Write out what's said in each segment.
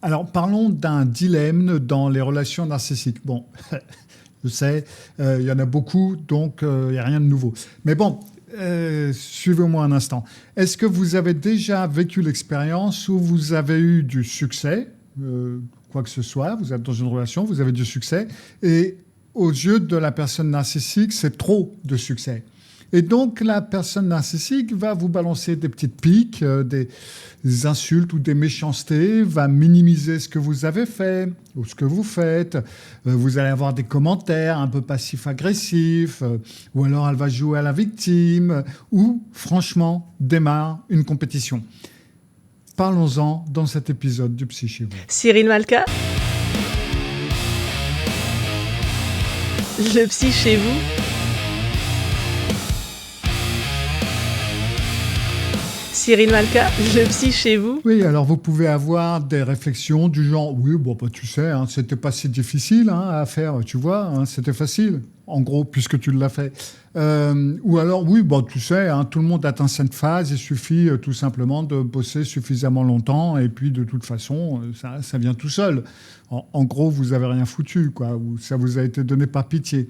Alors, parlons d'un dilemme dans les relations narcissiques. Bon, je sais, il y en a beaucoup, donc il n'y a rien de nouveau. Mais bon, suivez-moi un instant. Est-ce que vous avez déjà vécu l'expérience où vous avez eu du succès, quoi que ce soit, vous êtes dans une relation, vous avez du succès, et aux yeux de la personne narcissique, c'est trop de succès. Et donc, la personne narcissique va vous balancer des petites piques, des insultes ou des méchancetés, va minimiser ce que vous avez fait ou ce que vous faites. Vous allez avoir des commentaires un peu passifs-agressifs, ou alors elle va jouer à la victime, ou, franchement, démarre une compétition. Parlons-en dans cet épisode du Psy chez vous. Cyril Malka, le Psy chez vous. Cyril Malka, le Psy chez vous. Oui, alors vous pouvez avoir des réflexions du genre « Oui, bon, bah, tu sais, hein, c'était pas si difficile à faire, tu vois, hein, c'était facile, en gros, puisque tu l'as fait. » Ou alors « Oui, bon, tu sais, hein, tout le monde atteint cette phase, il suffit tout simplement de bosser suffisamment longtemps et puis de toute façon, ça vient tout seul. » En gros, vous avez rien foutu, quoi, ou ça vous a été donné par pitié.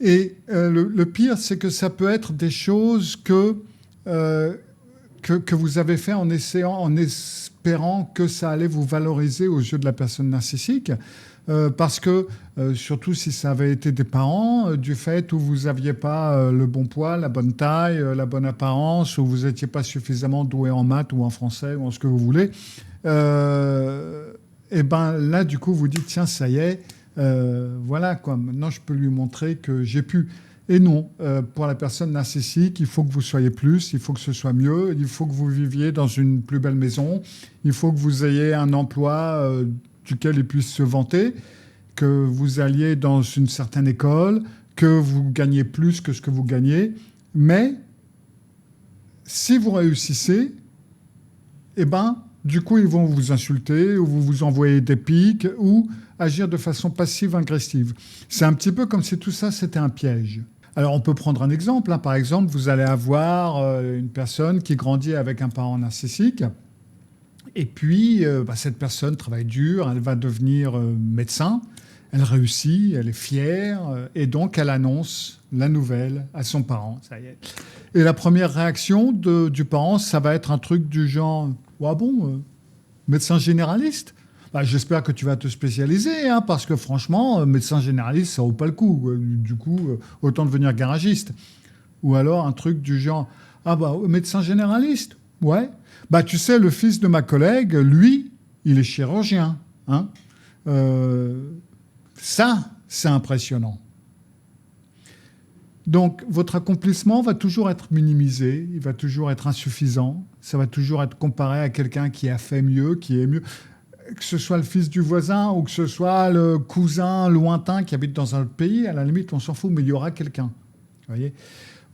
Et le pire, c'est que ça peut être des choses que vous avez fait en espérant que ça allait vous valoriser aux yeux de la personne narcissique. Parce que, surtout si ça avait été des parents, du fait où vous n'aviez pas le bon poids, la bonne taille, la bonne apparence, ou vous n'étiez pas suffisamment doué en maths ou en français ou en ce que vous voulez, et ben là, du coup, vous dites, tiens, ça y est, voilà, quoi, maintenant je peux lui montrer que j'ai pu. Et non, pour la personne narcissique, il faut que vous soyez plus, il faut que ce soit mieux, il faut que vous viviez dans une plus belle maison, il faut que vous ayez un emploi duquel il puisse se vanter, que vous alliez dans une certaine école, que vous gagnez plus que ce que vous gagnez. Mais si vous réussissez, eh ben, du coup, ils vont vous insulter ou vous envoyer des piques ou agir de façon passive-agressive. C'est un petit peu comme si tout ça, c'était un piège. Alors, on peut prendre un exemple. Hein. Par exemple, vous allez avoir une personne qui grandit avec un parent narcissique. Et puis, cette personne travaille dur, elle va devenir médecin. Elle réussit, elle est fière. Et donc, elle annonce la nouvelle à son parent. Ça y est. Et la première réaction du parent, ça va être un truc du genre « Ah bon, médecin généraliste ?» J'espère que tu vas te spécialiser, hein, parce que franchement, médecin généraliste, ça vaut pas le coup. Du coup, autant devenir garagiste. Ou alors un truc du genre, médecin généraliste, ouais. Tu sais, le fils de ma collègue, lui, il est chirurgien. Hein. Ça, c'est impressionnant. Donc, votre accomplissement va toujours être minimisé, il va toujours être insuffisant, ça va toujours être comparé à quelqu'un qui a fait mieux, qui est mieux. Que ce soit le fils du voisin ou que ce soit le cousin lointain qui habite dans un autre pays, à la limite, on s'en fout, mais il y aura quelqu'un. Voyez ?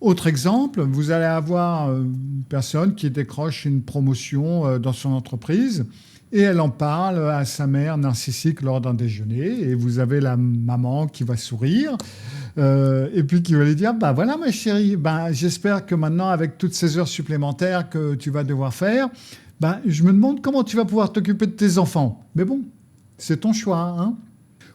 Autre exemple, vous allez avoir une personne qui décroche une promotion dans son entreprise et elle en parle à sa mère narcissique lors d'un déjeuner et vous avez la maman qui va sourire et puis qui va lui dire « voilà ma chérie, j'espère que maintenant avec toutes ces heures supplémentaires que tu vas devoir faire, je me demande comment tu vas pouvoir t'occuper de tes enfants. Mais bon, c'est ton choix. Hein ?»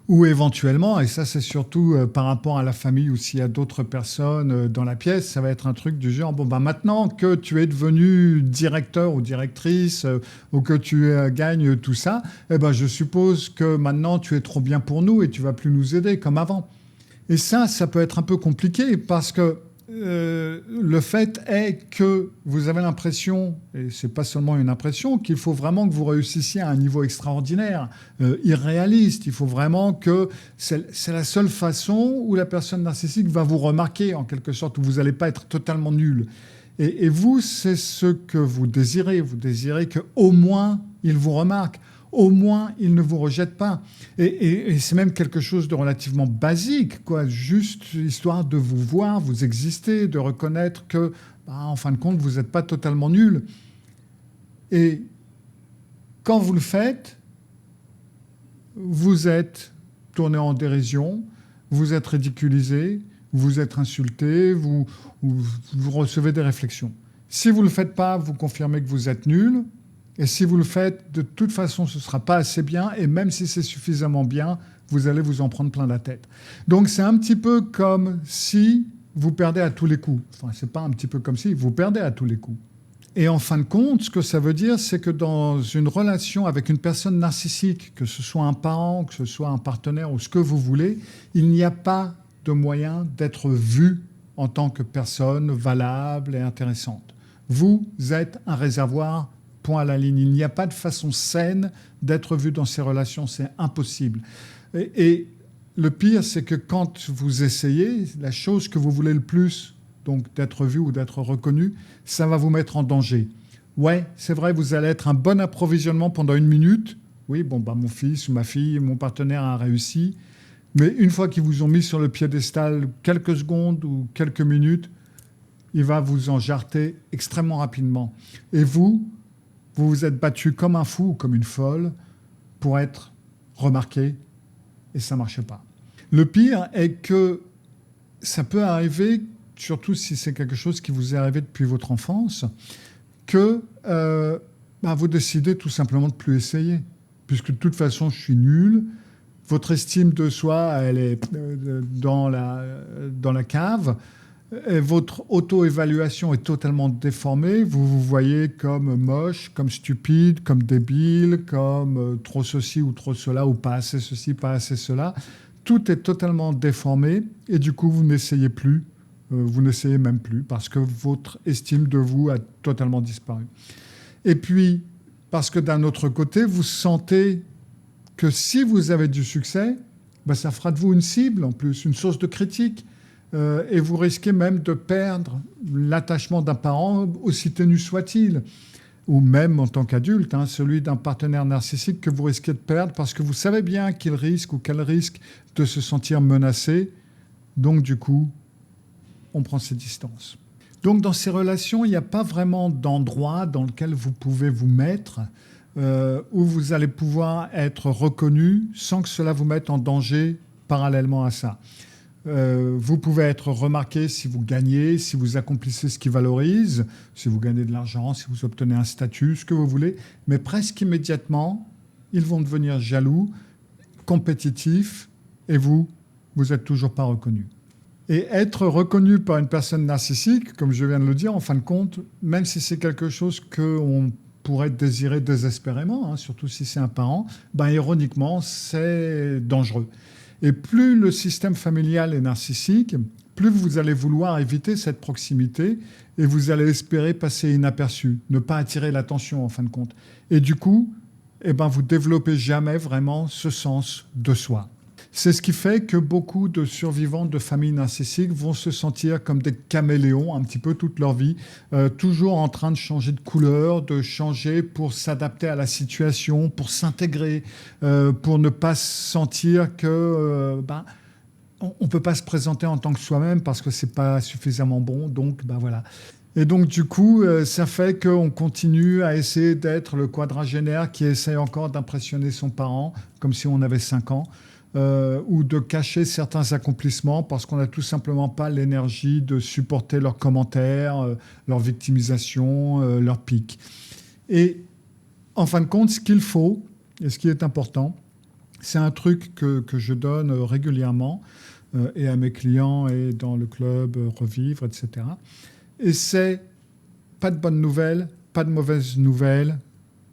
Ou éventuellement, et ça c'est surtout par rapport à la famille ou s'il y a d'autres personnes dans la pièce, ça va être un truc du genre, maintenant que tu es devenu directeur ou directrice ou que tu gagnes tout ça, je suppose que maintenant tu es trop bien pour nous et tu vas plus nous aider comme avant. Et ça peut être un peu compliqué parce que le fait est que vous avez l'impression, et c'est pas seulement une impression, qu'il faut vraiment que vous réussissiez à un niveau extraordinaire, irréaliste. Il faut vraiment que c'est la seule façon où la personne narcissique va vous remarquer, en quelque sorte, où vous n'allez pas être totalement nul. Et vous, c'est ce que vous désirez. Vous désirez qu'au moins, il vous remarque. Au moins, il ne vous rejette pas. Et c'est même quelque chose de relativement basique, quoi. Juste histoire de vous voir, vous exister, de reconnaître que, en fin de compte, vous n'êtes pas totalement nul. Et quand vous le faites, vous êtes tourné en dérision, vous êtes ridiculisé, vous êtes insulté, vous recevez des réflexions. Si vous ne le faites pas, vous confirmez que vous êtes nul. Et si vous le faites, de toute façon, ce ne sera pas assez bien. Et même si c'est suffisamment bien, vous allez vous en prendre plein la tête. Donc, c'est un petit peu comme si vous perdez à tous les coups. Enfin, c'est pas un petit peu comme si vous perdez à tous les coups. Et en fin de compte, ce que ça veut dire, c'est que dans une relation avec une personne narcissique, que ce soit un parent, que ce soit un partenaire ou ce que vous voulez, il n'y a pas de moyen d'être vu en tant que personne valable et intéressante. Vous êtes un réservoir, point à la ligne. Il n'y a pas de façon saine d'être vu dans ces relations, c'est impossible. Et le pire, c'est que quand vous essayez, la chose que vous voulez le plus, donc d'être vu ou d'être reconnu, ça va vous mettre en danger. Ouais, c'est vrai, vous allez être un bon approvisionnement pendant 1 minute. Oui, mon fils ou ma fille, mon partenaire a réussi. Mais une fois qu'ils vous ont mis sur le piédestal quelques secondes ou quelques minutes, il va vous en jarter extrêmement rapidement. Et vous vous êtes battu comme un fou ou comme une folle pour être remarqué et ça ne marchait pas. Le pire est que ça peut arriver, surtout si c'est quelque chose qui vous est arrivé depuis votre enfance, que vous décidez tout simplement de ne plus essayer. Puisque de toute façon, je suis nul. Votre estime de soi, elle est dans la cave. Et votre auto-évaluation est totalement déformée. Vous vous voyez comme moche, comme stupide, comme débile, comme trop ceci ou trop cela, ou pas assez ceci, pas assez cela. Tout est totalement déformé et du coup, vous n'essayez plus. Vous n'essayez même plus parce que votre estime de vous a totalement disparu. Et puis, parce que d'un autre côté, vous sentez que si vous avez du succès, ça fera de vous une cible en plus, une source de critique. Et vous risquez même de perdre l'attachement d'un parent, aussi ténu soit-il, ou même en tant qu'adulte, celui d'un partenaire narcissique que vous risquez de perdre parce que vous savez bien qu'il risque ou qu'elle risque de se sentir menacée. Donc du coup, on prend ses distances. Donc dans ces relations, il n'y a pas vraiment d'endroit dans lequel vous pouvez vous mettre où vous allez pouvoir être reconnu sans que cela vous mette en danger parallèlement à ça. Vous pouvez être remarqué si vous gagnez, si vous accomplissez ce qui valorise, si vous gagnez de l'argent, si vous obtenez un statut, ce que vous voulez, mais presque immédiatement, ils vont devenir jaloux, compétitifs, et vous n'êtes toujours pas reconnu. Et être reconnu par une personne narcissique, comme je viens de le dire, en fin de compte, même si c'est quelque chose qu'on pourrait désirer désespérément, surtout si c'est un parent, ironiquement, c'est dangereux. Et plus le système familial est narcissique, plus vous allez vouloir éviter cette proximité et vous allez espérer passer inaperçu, ne pas attirer l'attention en fin de compte. Et du coup, vous développez jamais vraiment ce sens de soi. C'est ce qui fait que beaucoup de survivants de familles narcissiques vont se sentir comme des caméléons un petit peu toute leur vie, toujours en train de changer de couleur, de changer pour s'adapter à la situation, pour s'intégrer, pour ne pas sentir que on ne peut pas se présenter en tant que soi-même parce que c'est pas suffisamment bon. Donc voilà. Et donc du coup, ça fait qu'on continue à essayer d'être le quadragénaire qui essaie encore d'impressionner son parent comme si on avait 5 ans. Ou de cacher certains accomplissements parce qu'on n'a tout simplement pas l'énergie de supporter leurs commentaires, leur victimisation, leurs pics. Et en fin de compte, ce qu'il faut, et ce qui est important, c'est un truc que je donne régulièrement et à mes clients et dans le club Revivre, etc. Et c'est pas de bonnes nouvelles, pas de mauvaises nouvelles,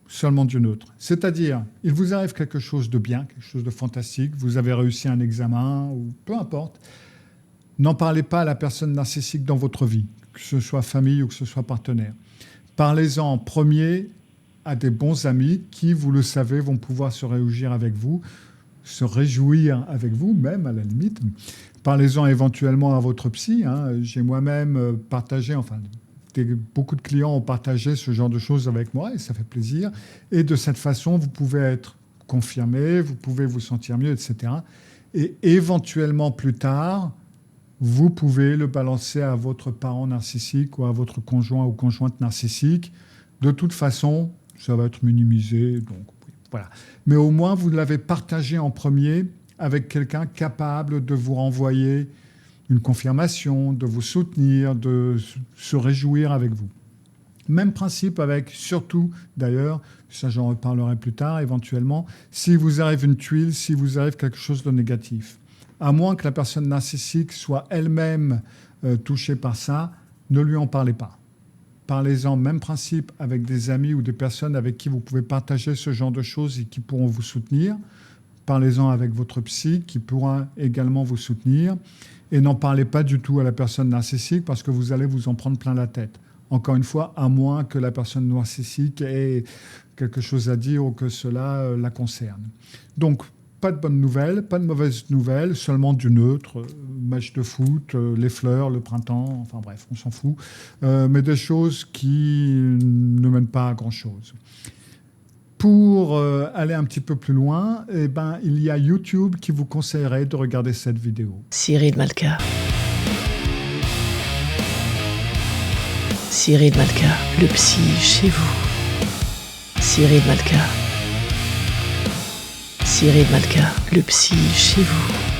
seulement Dieu neutre. C'est-à-dire, il vous arrive quelque chose de bien, quelque chose de fantastique, vous avez réussi un examen, ou peu importe, n'en parlez pas à la personne narcissique dans votre vie, que ce soit famille ou que ce soit partenaire. Parlez-en en premier à des bons amis qui, vous le savez, vont pouvoir se réjouir avec vous, même à la limite. Parlez-en éventuellement à votre psy. J'ai moi-même partagé, beaucoup de clients ont partagé ce genre de choses avec moi et ça fait plaisir. Et de cette façon, vous pouvez être confirmé, vous pouvez vous sentir mieux, etc. Et éventuellement, plus tard, vous pouvez le balancer à votre parent narcissique ou à votre conjoint ou conjointe narcissique. De toute façon, ça va être minimisé. Donc, voilà. Mais au moins, vous l'avez partagé en premier avec quelqu'un capable de vous renvoyer une confirmation, de vous soutenir, de se réjouir avec vous. Même principe avec, surtout d'ailleurs, ça j'en reparlerai plus tard éventuellement, si vous arrive une tuile, si vous arrive quelque chose de négatif. À moins que la personne narcissique soit elle-même touchée par ça, ne lui en parlez pas. Parlez-en, même principe, avec des amis ou des personnes avec qui vous pouvez partager ce genre de choses et qui pourront vous soutenir. Parlez-en avec votre psy qui pourra également vous soutenir. Et n'en parlez pas du tout à la personne narcissique parce que vous allez vous en prendre plein la tête. Encore une fois, à moins que la personne narcissique ait quelque chose à dire ou que cela la concerne. Donc, pas de bonnes nouvelles, pas de mauvaises nouvelles, seulement du neutre, match de foot, les fleurs, le printemps, enfin bref, on s'en fout. Mais des choses qui ne mènent pas à grand-chose. Pour aller un petit peu plus loin, il y a YouTube qui vous conseillerait de regarder cette vidéo. Cyril Malka. Cyril Malka, le psy chez vous. Cyril Malka. Cyril Malka, le psy chez vous.